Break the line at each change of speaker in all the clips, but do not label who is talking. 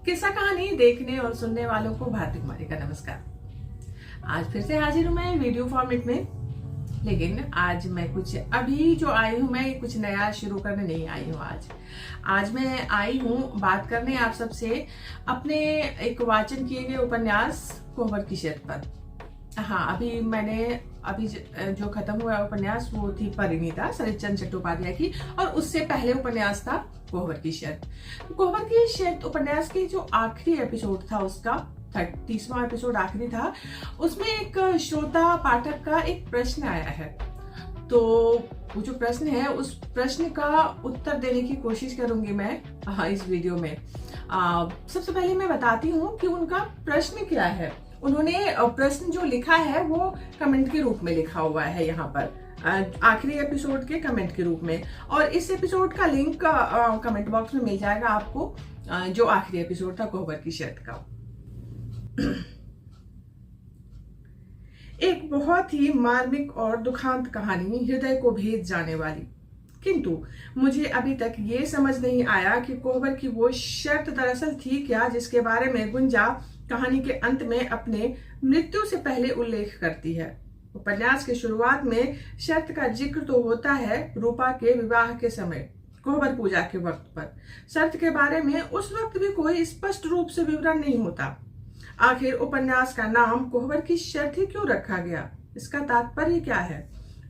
किस्सा कहानी देखने और सुनने वालों को भारती कुमारी का नमस्कार। आज फिर से हाजिर हूं मैं वीडियो फॉर्मेट में, लेकिन आज मैं कुछ अभी जो आई हूं, मैं कुछ नया शुरू करने नहीं आई हूं। आज मैं आई हूं बात करने आप सबसे अपने एक वाचन किए गए उपन्यास कोहबर की शर्त पर। हाँ, अभी जो खत्म हुआ उपन्यास वो थी परिणीता शरतचंद्र चट्टोपाध्याय की, और उससे पहले उपन्यास था कोहबर की शर्त। कोहबर की शर्त उपन्यास की जो आखिरी एपिसोड था, उसका 30वां एपिसोड आखिरी था, उसमें एक श्रोता पाठक का एक प्रश्न आया है। तो वो जो प्रश्न है, उस प्रश्न का उत्तर देने की कोशिश करूंगी मैं इस वीडियो में। सबसे पहले मैं बताती हूँ कि उनका प्रश्न क्या है। उन्होंने प्रश्न जो लिखा है वो कमेंट के रूप में लिखा हुआ है यहाँ पर, आखिरी एपिसोड के कमेंट के रूप में, और इस एपिसोड का लिंक कमेंट बॉक्स में मिल जाएगा आपको, जो आखिरी एपिसोड था कोहबर की शर्त का। एक बहुत ही मार्मिक और दुखांत कहानी, हृदय को भेद जाने वाली, किंतु मुझे अभी तक ये समझ नहीं आया कि कोहबर की वो शर्त दरअसल थी क्या, जिसके बारे में गुंजा कहानी के अंत में अपने मृत्यु से पहले उल्लेख करती है। उपन्यास की शुरुआत में शर्त का जिक्र तो होता है रूपा के विवाह के समय, कोहबर पूजा के वक्त पर। शर्त के बारे में उस वक्त भी कोई स्पष्ट रूप से विवरण नहीं होता। आखिर उपन्यास का नाम कोहबर की शर्त ही क्यों रखा गया, इसका तात्पर्य क्या है?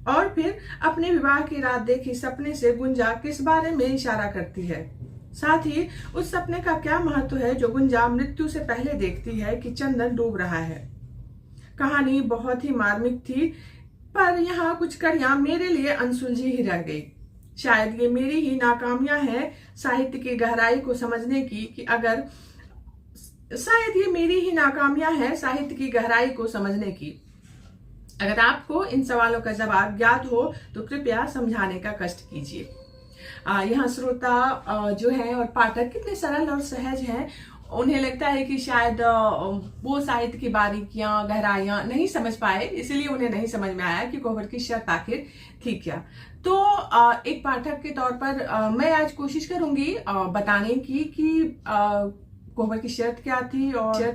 और फिर अपने विवाह की रात देखी सपने से गुंजा किस बारे में इशारा करती है? साथ ही उस सपने का क्या महत्व है जो गुंजा मृत्यु से पहले देखती है कि चंदन डूब रहा है। कहानी बहुत ही मार्मिक थी, पर यहाँ कुछ कड़ियां मेरे लिए अनसुलझी ही रह गई। शायद ये मेरी ही नाकामियां हैं साहित्य की गहराई को समझने की, अगर आपको इन सवालों का जवाब ज्ञात हो तो कृपया समझाने का कष्ट कीजिए। यहाँ श्रोता जो है और पाठक कितने सरल और सहज हैं। उन्हें लगता है कि शायद वो साहित्य की बारीकियां गहराइयां नहीं समझ पाए, इसलिए उन्हें नहीं समझ में आया कि कोहबर की शर्त आखिर थी क्या। तो एक पाठक के तौर पर मैं आज कोशिश करूंगी बताने की कि कोहबर की शर्त क्या थी और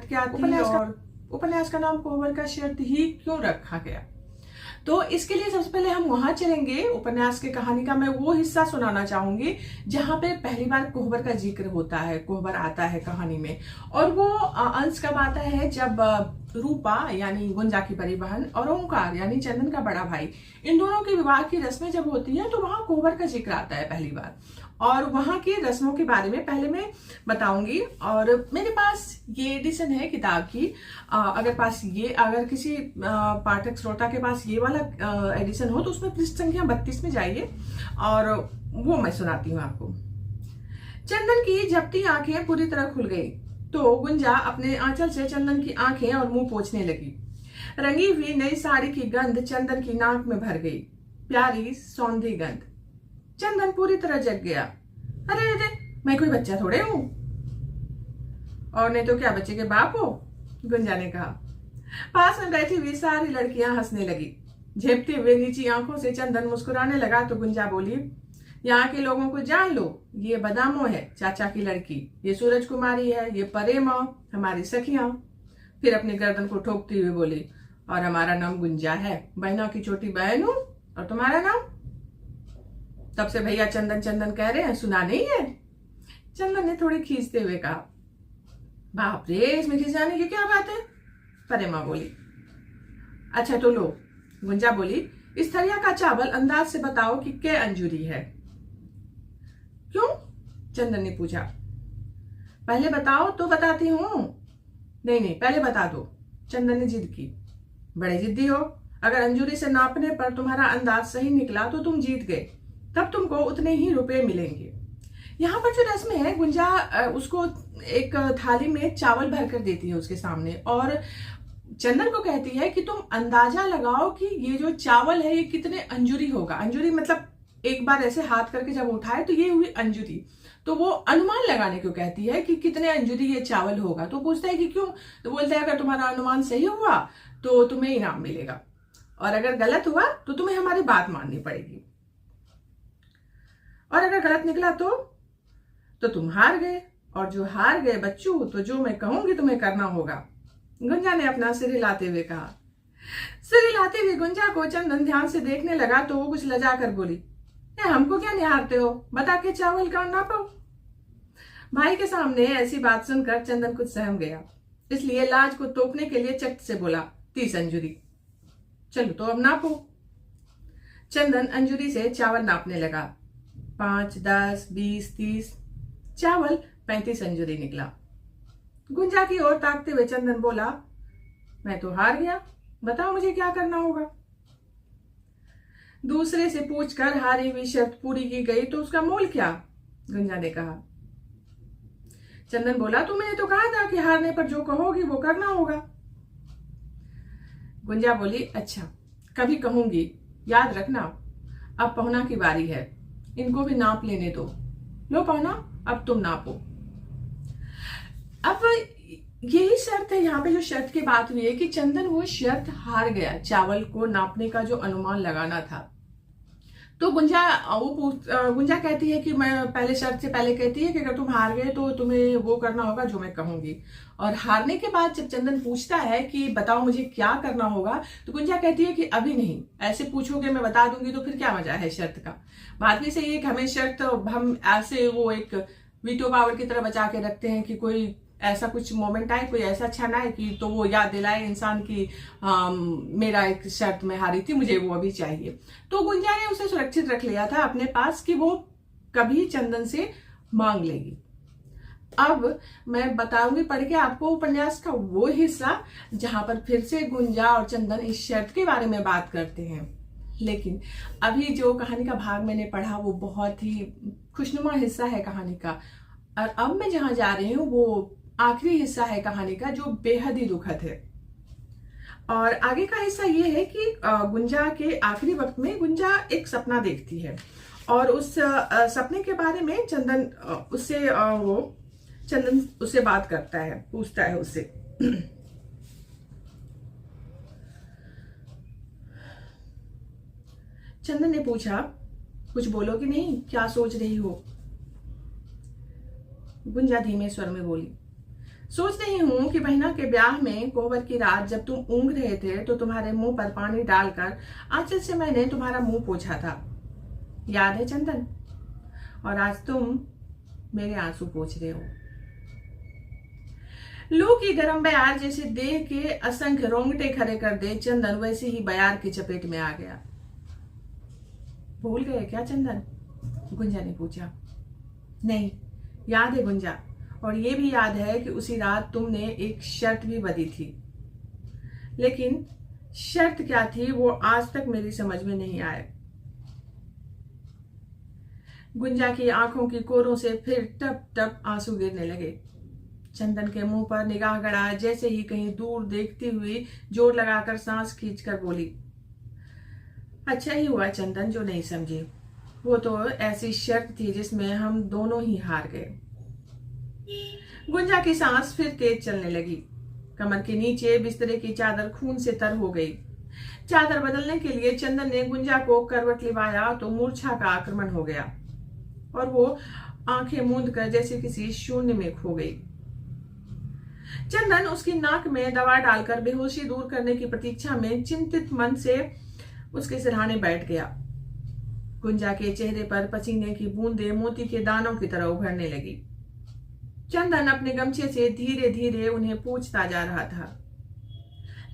उपन्यास का नाम कोहबर का शर्त ही क्यों रखा गया। तो इसके लिए सबसे पहले हम वहां चलेंगे। उपन्यास की कहानी का मैं वो हिस्सा सुनाना चाहूंगी जहां पे पहली बार कोहबर का जिक्र होता है, कोहबर आता है कहानी में। और वो अंश कब आता है, जब रूपा यानी गुंजा की बड़ी बहन और ओंकार यानी चंदन का बड़ा भाई, इन दोनों के विवाह की रस्में जब होती हैं तो वहां कोहबर का जिक्र आता है पहली बार। और वहां की रस्मों के बारे में पहले मैं बताऊंगी। और मेरे पास ये एडिशन है किताब की, अगर किसी पाठक श्रोता के पास ये वाला एडिशन हो तो उसमें पृष्ठ संख्या 32 में जाइए और वो मैं सुनाती हूँ आपको। चंदन की झपटी आंखें पूरी तरह खुल गई तो गुंजा अपने आंचल से चंदन की आंखें और मुंह पोंछने लगी। रंगी हुई नई साड़ी की गंध चंदन की नाक में भर गई, प्यारी सौंधी गंध। चंदन पूरी तरह जग गया। अरे अरे, मैं कोई बच्चा थोड़े हूं, और नहीं तो क्या बच्चे के बाप हो, गुंजा ने कहा। पास में बैठी हुई सारी लड़कियां हंसने लगी। झेपते हुए नीची आंखों से चंदन मुस्कुराने लगा तो गुंजा बोली, यहाँ के लोगों को जान लो, ये बदामो है चाचा की लड़की, ये सूरज कुमारी है, ये परेमा हमारी सखियां। फिर अपनी गर्दन को ठोकती हुई बोली, और हमारा नाम गुंजा है, बहनों की छोटी बहन हूं। और तुम्हारा नाम? तब से भैया चंदन चंदन कह रहे हैं, सुना नहीं है? चंदन ने थोड़ी खींचते हुए कहा। बाप रे, इसमें खिंचाने की क्या बात है, परेमा बोली। अच्छा तो लो, गुंजा बोली, इस थरिया का चावल अंदाज से बताओ कि क्या अंजूरी है। क्यों? चंदन ने पूछा। पहले बताओ तो बताती हूं। नहीं, पहले बता दो, चंदन ने जिद की। बड़े जिद्दी हो, अगर अंजूरी से नापने पर तुम्हारा अंदाज सही निकला तो तुम जीत गए, तब तुमको उतने ही रुपए मिलेंगे। यहाँ पर जो रस्म है, गुंजा उसको एक थाली में चावल भर कर देती है उसके सामने, और चंदन को कहती है कि तुम अंदाजा लगाओ कि ये जो चावल है ये कितने अंजूरी होगा। अंजूरी मतलब एक बार ऐसे हाथ करके जब उठाए तो ये हुई अंजूरी। तो वो अनुमान लगाने को कहती है कि कितने अंजूरी ये चावल होगा। तो पूछता है कि क्यों? तो बोलता है अगर तुम्हारा अनुमान सही हुआ तो तुम्हें इनाम मिलेगा, और अगर गलत हुआ तो तुम्हें हमारी बात माननी पड़ेगी, और अगर गलत निकला तो तुम हार गए। और जो हार गए बच्चों, तो जो मैं कहूंगी तुम्हें करना होगा। गुंजा ने अपना सिर हिलाते हुए कहा। सिर हिलाते हुए गुंजा को चंदन ध्यान से देखने लगा तो वो कुछ लजा कर बोली, हमको क्या निहारते हो, बता के चावल कौन नापो। भाई के सामने ऐसी बात सुनकर चंदन कुछ सहम गया, इसलिए लाज को तोपने के लिए चट से बोला, 30 अंजुरी। चलो तो अब नापो। चंदन अंजुरी से चावल नापने लगा। 5, 10, 20, 30, चावल 35 अंजुरी निकला। गुंजा की ओर ताकते हुए चंदन बोला, मैं तो हार गया, बताओ मुझे क्या करना होगा। दूसरे से पूछकर हारी हुई शर्त पूरी की गई तो उसका मोल क्या, गुंजा ने कहा। चंदन बोला, तुमने तो कहा था कि हारने पर जो कहोगी वो करना होगा। गुंजा बोली, अच्छा कभी कहूंगी, याद रखना। अब पहुना की बारी है, इनको भी नाप लेने दो। लो पहुना, अब तुम नापो। अब यही शर्त है, यहाँ पे जो शर्त की बात हुई है कि चंदन वो शर्त हार गया, चावल को नापने का जो अनुमान लगाना था। तो गुंजा कहती है कि मैं पहले शर्त से पहले कहती है कि अगर तुम हार गए तो तुम्हें वो करना होगा जो मैं कहूंगी। और हारने के बाद जब चंदन पूछता है कि बताओ मुझे क्या करना होगा, तो गुंजा कहती है कि अभी नहीं, ऐसे पूछोगे मैं बता दूंगी तो फिर क्या मजा है शर्त का। बात भी सही है कि हमें शर्त हम ऐसे वो एक वीटो पावर की तरह बचा के रखते हैं कि कोई ऐसा कुछ मोमेंट आए, कोई ऐसा क्षण आए कि तो वो याद दिलाए इंसान की मेरा एक शर्त में हारी थी, मुझे वो अभी चाहिए। तो गुंजा ने उसे सुरक्षित रख लिया था अपने पास कि वो कभी चंदन से मांग लेगी। अब मैं बताऊंगी पढ़ के आपको उपन्यास का वो हिस्सा जहां पर फिर से गुंजा और चंदन इस शर्त के बारे में बात करते हैं। लेकिन अभी जो कहानी का भाग मैंने पढ़ा वो बहुत ही खुशनुमा हिस्सा है कहानी का, और अब मैं जहां जा रही हूँ वो आखिरी हिस्सा है कहानी का जो बेहद ही दुखद है। और आगे का हिस्सा ये है कि गुंजा के आखिरी वक्त में गुंजा एक सपना देखती है और उस सपने के बारे में चंदन उससे बात करता है, पूछता है उससे। चंदन ने पूछा, कुछ बोलो कि नहीं, क्या सोच रही हो। गुंजा धीमे स्वर में बोली, सोच रही हूं कि बहना के ब्याह में कोहबर की रात जब तुम ऊँघ रहे थे तो तुम्हारे मुंह पर पानी डालकर आंचल से मैंने तुम्हारा मुंह पोंछा था, याद है चंदन। और आज तुम मेरे आंसू पोंछ रहे हो। लू की गरम बयार जैसे देह के असंख्य रोंगटे खड़े कर दे, चंदन वैसे ही बयार की चपेट में आ गया। भूल गए क्या चंदन, गुंजा ने पूछा। नहीं, याद है गुंजा, और ये भी याद है कि उसी रात तुमने एक शर्त भी बंधी थी, लेकिन शर्त क्या थी वो आज तक मेरी समझ में नहीं आया। गुंजा की आंखों की कोरों से फिर टप टप आंसू गिरने लगे। चंदन के मुंह पर निगाह गड़ा, जैसे ही कहीं दूर देखती हुई जोर लगाकर सांस खींचकर बोली, अच्छा ही हुआ चंदन जो नहीं समझी, वो तो ऐसी शर्त थी जिसमें हम दोनों ही हार गए। गुंजा की सांस फिर तेज चलने लगी। कमर के नीचे बिस्तरे की चादर खून से तर हो गई। चादर बदलने के लिए चंदन ने गुंजा को करवट लिवाया तो मूर्छा का आक्रमण हो गया और वो आंखें मूंद कर जैसे किसी शून्य में खो गई। चंदन उसकी नाक में दवा डालकर बेहोशी दूर करने की प्रतीक्षा में चिंतित मन से उसके सिरहाने बैठ गया। गुंजा के चेहरे पर पसीने की बूंदें मोती के दानों की तरह उभरने लगी। चंदन अपने गमछे से धीरे धीरे उन्हें पोंछता जा रहा था।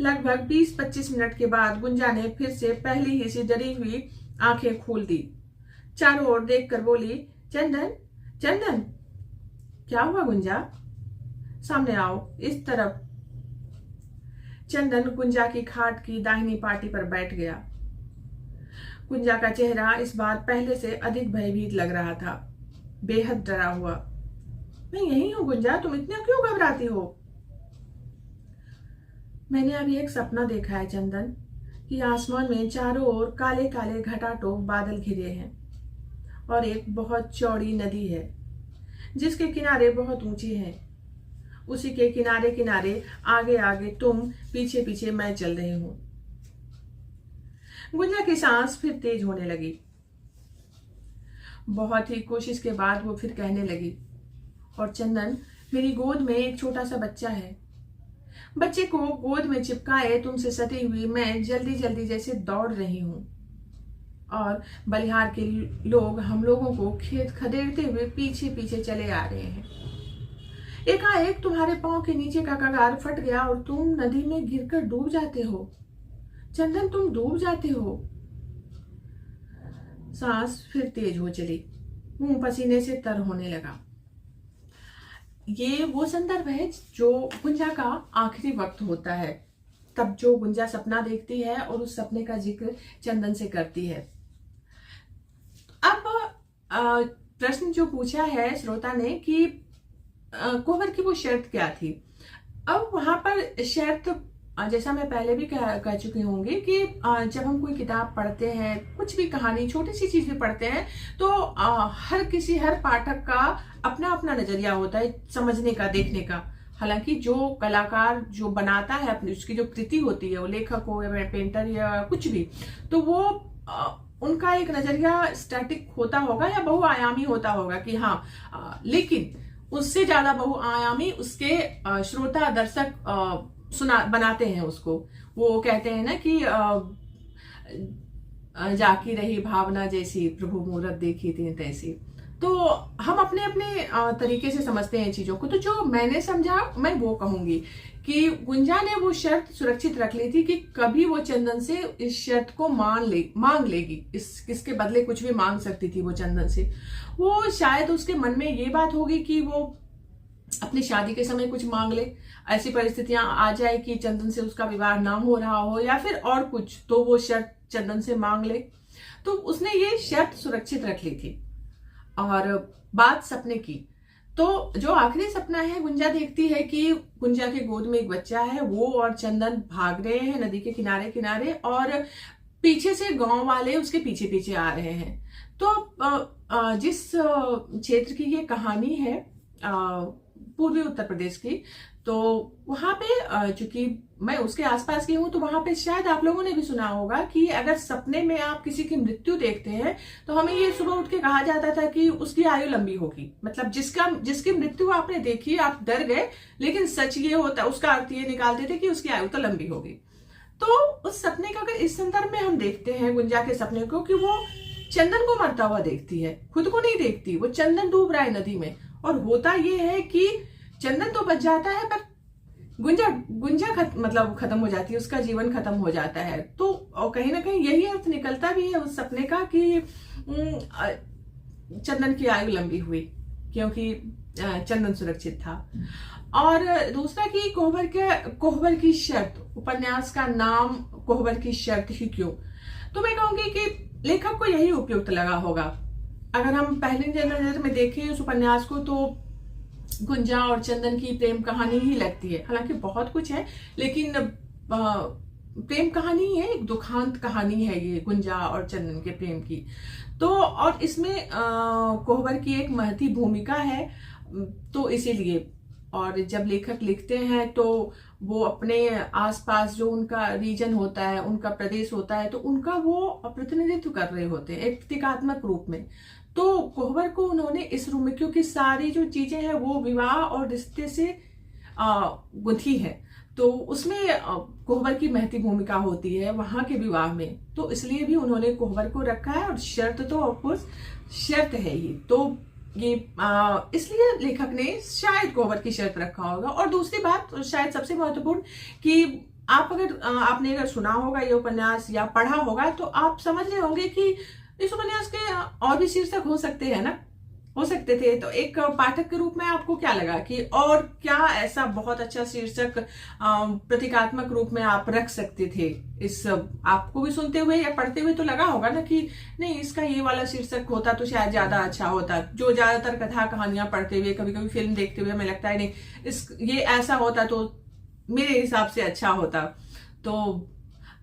लगभग 20-25 मिनट के बाद गुंजा ने फिर से पहली ही सी डरी हुई आंखें खोल दी। चारों ओर देखकर बोली, चंदन, चंदन। क्या हुआ गुंजा, सामने आओ, इस तरफ। चंदन गुंजा की खाट की दाहिनी पार्टी पर बैठ गया। गुंजा का चेहरा इस बार पहले से अधिक भयभीत लग रहा था, बेहद डरा हुआ। मैं यही हूं गुंजा, तुम इतना क्यों घबराती हो। मैंने अभी एक सपना देखा है चंदन कि आसमान में चारों ओर काले काले घटाटोप बादल घिरे हैं और एक बहुत चौड़ी नदी है जिसके किनारे बहुत ऊंचे हैं। उसी के किनारे किनारे आगे आगे तुम, पीछे पीछे मैं चल रही हूं। गुंजा की सांस फिर तेज होने लगी। बहुत ही कोशिश के बाद वो फिर कहने लगी, और चंदन, मेरी गोद में एक छोटा सा बच्चा है। बच्चे को गोद में चिपकाए तुमसे सती हुई मैं जल्दी जल्दी जैसे दौड़ रही हूँ, और बलिहार के लोग हम लोगों को खेत खदेड़ते हुए पीछे पीछे चले आ रहे हैं। एकाएक तुम्हारे पांव के नीचे का कगार फट गया और तुम नदी में गिरकर डूब जाते हो। चंदन, तुम डूब जाते हो। सांस फिर तेज हो चली, मुंह पसीने से तर होने लगा। ये वो संदर्भ है जो गुंजा का आखिरी वक्त होता है, तब जो गुंजा सपना देखती है और उस सपने का जिक्र चंदन से करती है। अब प्रश्न जो पूछा है श्रोता ने कि कोहबर की वो शर्त क्या थी। अब वहां पर शर्त, जैसा मैं पहले भी कह चुकी होंगी कि जब हम कोई किताब पढ़ते हैं, कुछ भी कहानी, छोटी सी चीज भी पढ़ते हैं, तो हर पाठक का अपना अपना नजरिया होता है समझने का, देखने का। हालांकि जो कलाकार जो बनाता है अपनी, उसकी जो कृति होती है, वो लेखक हो या पेंटर या कुछ भी, तो वो उनका एक नजरिया स्टैटिक होता होगा या बहुआयामी होता होगा कि हाँ, लेकिन उससे ज्यादा बहुआयामी उसके श्रोता दर्शक बनाते हैं उसको। वो कहते हैं ना कि जाकी रही भावना जैसी, प्रभु मूरत देखी थी तैसी। तो हम अपने अपने तरीके से समझते हैं चीजों को। तो जो मैंने समझा मैं वो कहूंगी कि गुंजा ने वो शर्त सुरक्षित रख ली थी कि कभी वो चंदन से इस शर्त को मांग लेगी, इसके बदले कुछ भी मांग सकती थी वो चंदन से। वो शायद उसके मन में ये बात होगी कि वो अपनी शादी के समय कुछ मांग ले, ऐसी परिस्थितियां आ जाए कि चंदन से उसका विवाह ना हो रहा हो या फिर और कुछ, तो वो शर्त चंदन से मांग ले। तो उसने ये शर्त सुरक्षित रख ली थी। और बात सपने की, तो जो आखिरी सपना है, गुंजा देखती है कि गुंजा के गोद में एक बच्चा है, वो और चंदन भाग रहे हैं नदी के किनारे किनारे, और पीछे से गांव वाले उसके पीछे पीछे आ रहे हैं। तो जिस क्षेत्र की ये कहानी है, पूर्वी उत्तर प्रदेश की, तो वहां पे चूंकि मैं उसके आसपास की हूं, तो वहां पे शायद आप लोगों ने भी सुना होगा कि अगर सपने में आप किसी की मृत्यु देखते हैं तो हमें ये सुबह उठ के कहा जाता था कि उसकी आयु लंबी होगी। मतलब जिसकी मृत्यु आपने देखी, आप डर गए, लेकिन सच ये होता, उसका अर्थ ये निकालते थे कि उसकी आयु तो लंबी होगी। तो उस सपने का अगर इस संदर्भ में हम देखते हैं गुंजा के सपने को, कि वो चंदन को मरता हुआ देखती है, खुद को नहीं देखती। वो चंदन डूब रहा है नदी में, और होता ये है कि चंदन तो बच जाता है पर गुंजा खत्म हो जाती है, उसका जीवन खत्म हो जाता है। तो कहीं ना कहीं यही अर्थ निकलता भी है उस सपने का कि चंदन की आयु लंबी हुई क्योंकि चंदन सुरक्षित था। और दूसरा कि कोहबर की शर्त, उपन्यास का नाम कोहबर की शर्त ही क्यों? तो मैं कहूंगी कि लेखक को यही उपयुक्त लगा होगा। अगर हम पहली नजर में देखें उस उपन्यास को, तो गुंजा और चंदन की प्रेम कहानी ही लगती है। हालांकि बहुत कुछ है, लेकिन प्रेम कहानी है, एक दुखांत कहानी है ये गुंजा और चंदन के प्रेम की। तो और इसमें कोहबर की एक महती भूमिका है, तो इसीलिए। और जब लेखक लिखते हैं तो वो अपने आसपास जो उनका रीजन होता है, उनका प्रदेश होता है, तो उनका वो प्रतिनिधित्व कर रहे होते हैं एक प्रतीकात्मक रूप में। तो कोहबर को उन्होंने इस रूप में, क्योंकि सारी जो चीजें हैं वो विवाह और रिश्ते से गुंथी है, तो उसमें कोहबर की महती भूमिका होती है वहां के विवाह में। तो इसलिए भी उन्होंने कोहबर को रखा है, और शर्त तो ऑफकोर्स शर्त है ही, तो ये इसलिए लेखक ने शायद कोहबर की शर्त रखा होगा। और दूसरी बात शायद सबसे महत्वपूर्ण कि आपने अगर सुना होगा ये उपन्यास या पढ़ा होगा, तो आप समझ रहे होंगे कि इस उपन्यास के और भी शीर्षक हो सकते हैं ना, हो सकते थे। तो एक पाठक के रूप में आपको क्या लगा कि और क्या ऐसा बहुत अच्छा शीर्षक प्रतीकात्मक रूप में आप रख सकते थे? इस आपको भी सुनते हुए या पढ़ते हुए तो लगा होगा ना कि नहीं, इसका ये वाला शीर्षक होता तो शायद ज्यादा अच्छा होता। जो ज्यादातर कथा कहानियां पढ़ते हुए, कभी कभी फिल्म देखते हुए हमें लगता है नहीं, ये ऐसा होता तो मेरे हिसाब से अच्छा होता। तो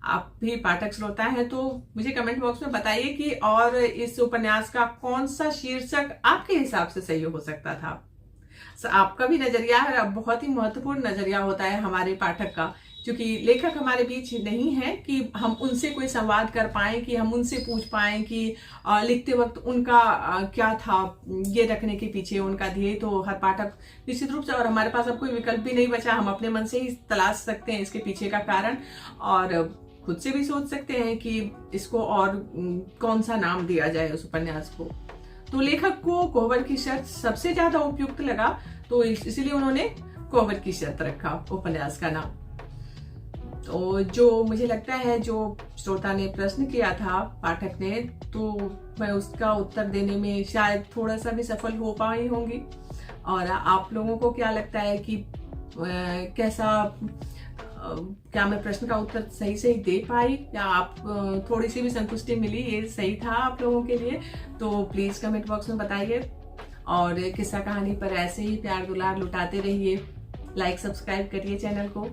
आप भी पाठक श्रोता हैं तो मुझे कमेंट बॉक्स में बताइए कि और इस उपन्यास का कौन सा शीर्षक आपके हिसाब से सही हो सकता था। आपका भी नजरिया है, बहुत ही महत्वपूर्ण नजरिया होता है हमारे पाठक का, क्योंकि लेखक हमारे बीच नहीं है कि हम उनसे कोई संवाद कर पाएं, कि हम उनसे पूछ पाएं कि लिखते वक्त उनका क्या था, ये रखने के पीछे उनका ध्येय। तो हर पाठक निश्चित रूप से, और हमारे पास अब कोई विकल्प भी नहीं बचा, हम अपने मन से ही तलाश सकते हैं इसके पीछे का कारण, और खुद से भी सोच सकते हैं कि इसको और कौन सा नाम दिया जाए उस उपन्यास को। तो लेखक को कोहबर की शर्त सबसे ज्यादा उपयुक्त लगा, तो इसीलिए उन्होंने कोहबर की शर्त रखा उपन्यास का नाम। तो जो मुझे लगता है, जो श्रोता ने प्रश्न किया था, पाठक ने, तो मैं उसका उत्तर देने में शायद थोड़ा सा भी सफल हो पाई होंगी। और आप लोगों को क्या लगता है कि क्या मैं प्रश्न का उत्तर सही से ही दे पाई, या आप थोड़ी सी भी संतुष्टि मिली, ये सही था आप लोगों के लिए? तो प्लीज कमेंट बॉक्स में बताइए, और किस्सा कहानी पर ऐसे ही प्यार दुलार लुटाते रहिए। लाइक सब्सक्राइब करिए चैनल को।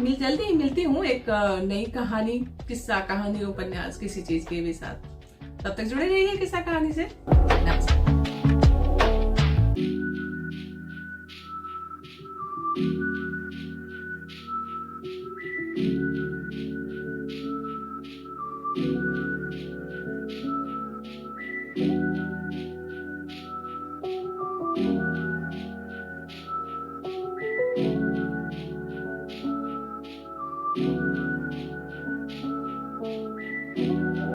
जल्दी ही मिलती हूँ एक नई कहानी, किस्सा कहानी, उपन्यास, किसी चीज के भी साथ। तब तक जुड़े रहिए किस्सा कहानी से। नमस्कार।